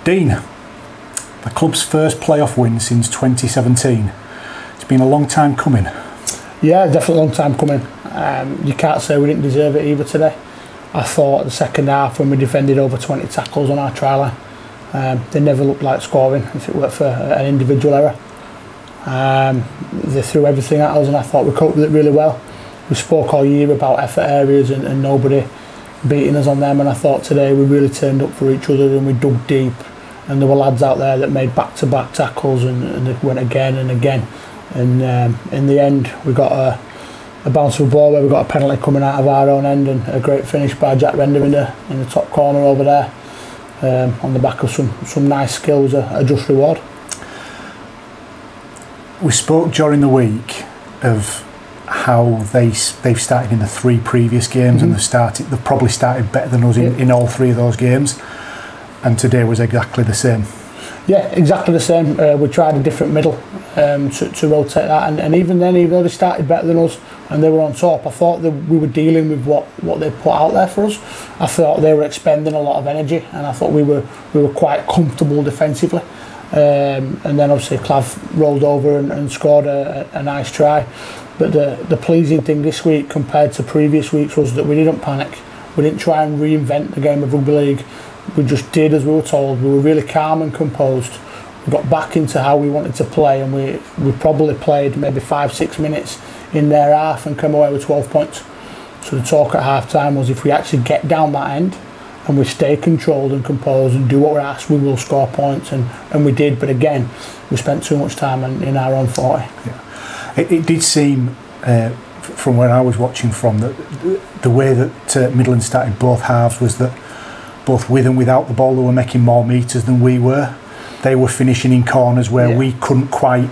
Dean, the club's first playoff win since 2017. It's been a long time coming. Yeah, definitely a long time coming. You can't say we didn't deserve it either today. I thought the second half, when we defended over 20 tackles on our try line, they never looked like scoring if it weren't for an individual error. They threw everything at us and I thought we coped with it really well. We spoke all year about effort areas and nobody beating us on them, and I thought today we really turned up for each other and we dug deep, and there were lads out there that made back-to-back tackles and they went again and again, and in the end we got a bounce of a ball where we got a penalty coming out of our own end, and a great finish by Jack Render in the top corner over there, on the back of some nice skills, a just reward. We spoke during the week of how they've started in the 3 previous games, and they've probably started better than us in all 3 of those games, and today was exactly the same. Yeah, exactly the same. We tried a different middle to rotate that, and even then, even though they started better than us and they were on top, I thought that we were dealing with what they put out there for us. I thought they were expending a lot of energy, and I thought we were quite comfortable defensively. And then obviously Clav rolled over and scored a nice try. But the pleasing thing this week compared to previous weeks was that we didn't panic. We didn't try and reinvent the game of rugby league. We just did as we were told. We were really calm and composed. We got back into how we wanted to play, and we probably played maybe 5-6 minutes in their half and came away with 12 points. So the talk at half time was, if we actually get down that end and we stay controlled and composed and do what we're asked, we will score points, and we did. But again, we spent too much time in our own 40. Yeah. It did seem, from where I was watching from, that the way that Midlands started both halves was that both with and without the ball they were making more metres than we were. They were finishing in corners where we couldn't quite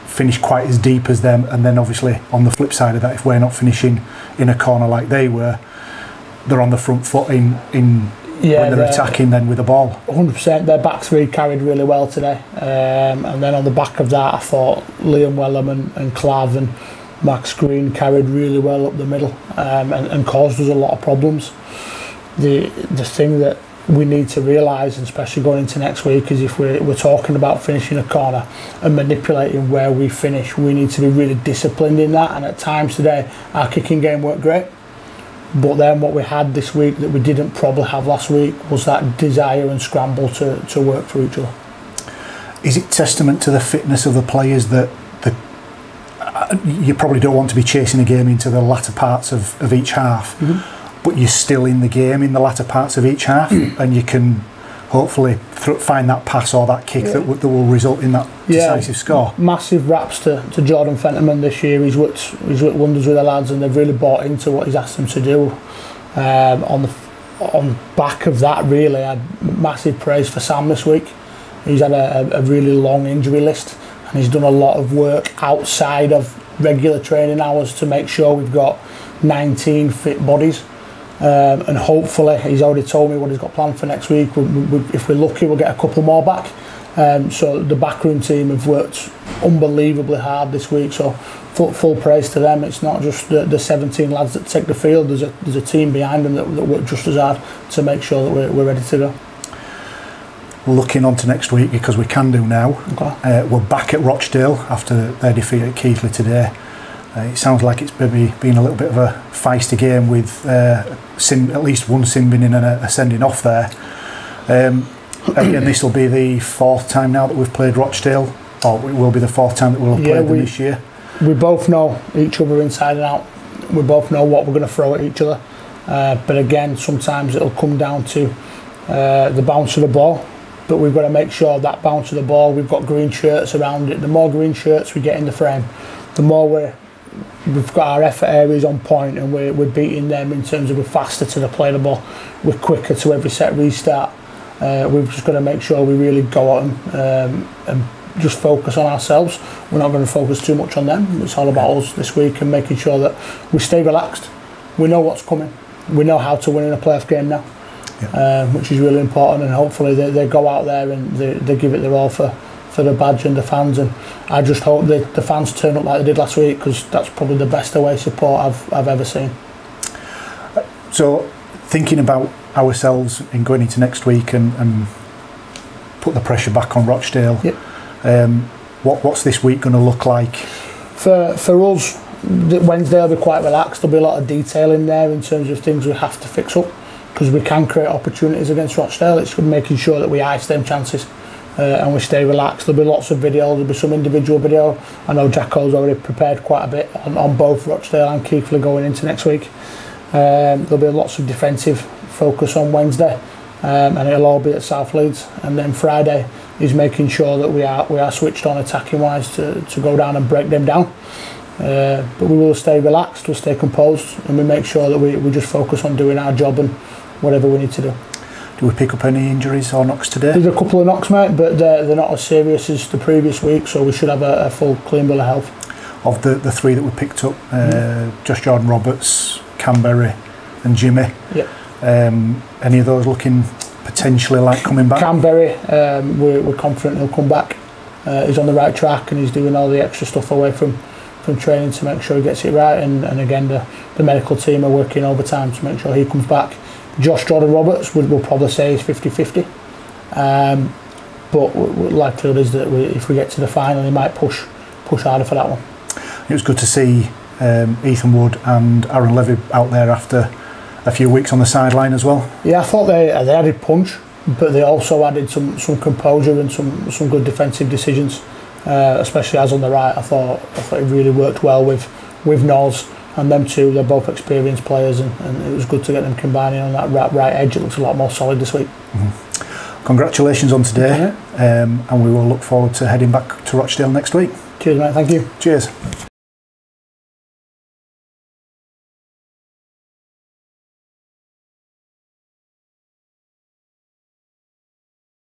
finish quite as deep as them, and then obviously on the flip side of that, if we're not finishing in a corner like they were, they're on the front foot when they're attacking then with the ball. 100%. Their back 3 carried really well today, and then on the back of that I thought Liam Wellham and Clav and Max Green carried really well up the middle, and caused us a lot of problems. The thing that we need to realise, and especially going into next week, is if we're talking about finishing a corner and manipulating where we finish, we need to be really disciplined in that. And at times today our kicking game worked great, but then what we had this week that we didn't probably have last week was that desire and scramble to work for each other. Is it testament to the fitness of the players that you probably don't want to be chasing a game into the latter parts of each half, but you're still in the game in the latter parts of each half, and you can hopefully find that pass or that kick that will result in that decisive score? Massive raps to Jordan Fenterman this year. He's worked wonders with the lads, and they've really bought into what he's asked them to do. On back of that, really, I had massive praise for Sam this week. He's had a really long injury list, and he's done a lot of work outside of regular training hours to make sure we've got 19 fit bodies. And hopefully, he's already told me what he's got planned for next week. If we're lucky, we'll get a couple more back. So the backroom team have worked unbelievably hard this week. So full praise to them. It's not just the 17 lads that take the field. There's a team behind them that work just as hard to make sure that we're ready to go. Looking on to next week, because we can do now. Okay. We're back at Rochdale after their defeat at Keighley today. It sounds like it's maybe been a little bit of a feisty game with at least one sin binning and a sending off there. And this will be the 4th time now that we've played Rochdale, or it will be the 4th time that we'll have played them this year. We both know each other inside and out. We both know what we're going to throw at each other. But again, sometimes it'll come down to the bounce of the ball. But we've got to make sure that bounce of the ball, we've got green shirts around it. The more green shirts we get in the frame, the more we've got our effort areas on point, and we're beating them in terms of we're faster to the play the ball, we're quicker to every set restart. We've just got to make sure we really go at them and just focus on ourselves. We're not going to focus too much on them. It's all about us this week and making sure that we stay relaxed. We know what's coming. We know how to win in a playoff game now, which is really important, and hopefully they go out there and they give it their all for the badge and the fans, and I just hope that the fans turn up like they did last week, because that's probably the best away support I've ever seen. So thinking about ourselves in going into next week and put the pressure back on Rochdale. Yep. What's this week going to look like? For us, Wednesday will be quite relaxed. There'll be a lot of detail in there in terms of things we have to fix up, because we can create opportunities against Rochdale. It's making sure that we ice them chances and we stay relaxed. There'll be lots of video, there'll be some individual video. I know Jacko's already prepared quite a bit on both Rochdale and Keighley going into next week. There'll be lots of defensive focus on Wednesday, and it'll all be at South Leeds. And then Friday is making sure that we are switched on attacking wise to go down and break them down. But we will stay relaxed, we'll stay composed, and we make sure that we just focus on doing our job and whatever we need to do. Do we pick up any injuries or knocks today? There's a couple of knocks, mate, but they're not as serious as the previous week, so we should have a full clean bill of health. Of the three that we picked up, Josh Jordan-Roberts, Canberry and Jimmy, yep. Any of those looking potentially like coming back? Canberry, we're confident he'll come back. He's on the right track and he's doing all the extra stuff away from training to make sure he gets it right, and again the medical team are working overtime to make sure he comes back. Josh Jordan-Roberts we'll probably say is 50-50, but likelihood is that if we get to the final he might push harder for that one. It was good to see Ethan Wood and Aaron Levy out there after a few weeks on the sideline as well. Yeah, I thought they added punch, but they also added some composure and some good defensive decisions, especially as on the right. I thought it really worked well with Noz and them two. They're both experienced players, and it was good to get them combining on that right edge. It looks a lot more solid this week. Congratulations on today, and we will look forward to heading back to Rochdale next week. Cheers, mate. Thank you. Cheers.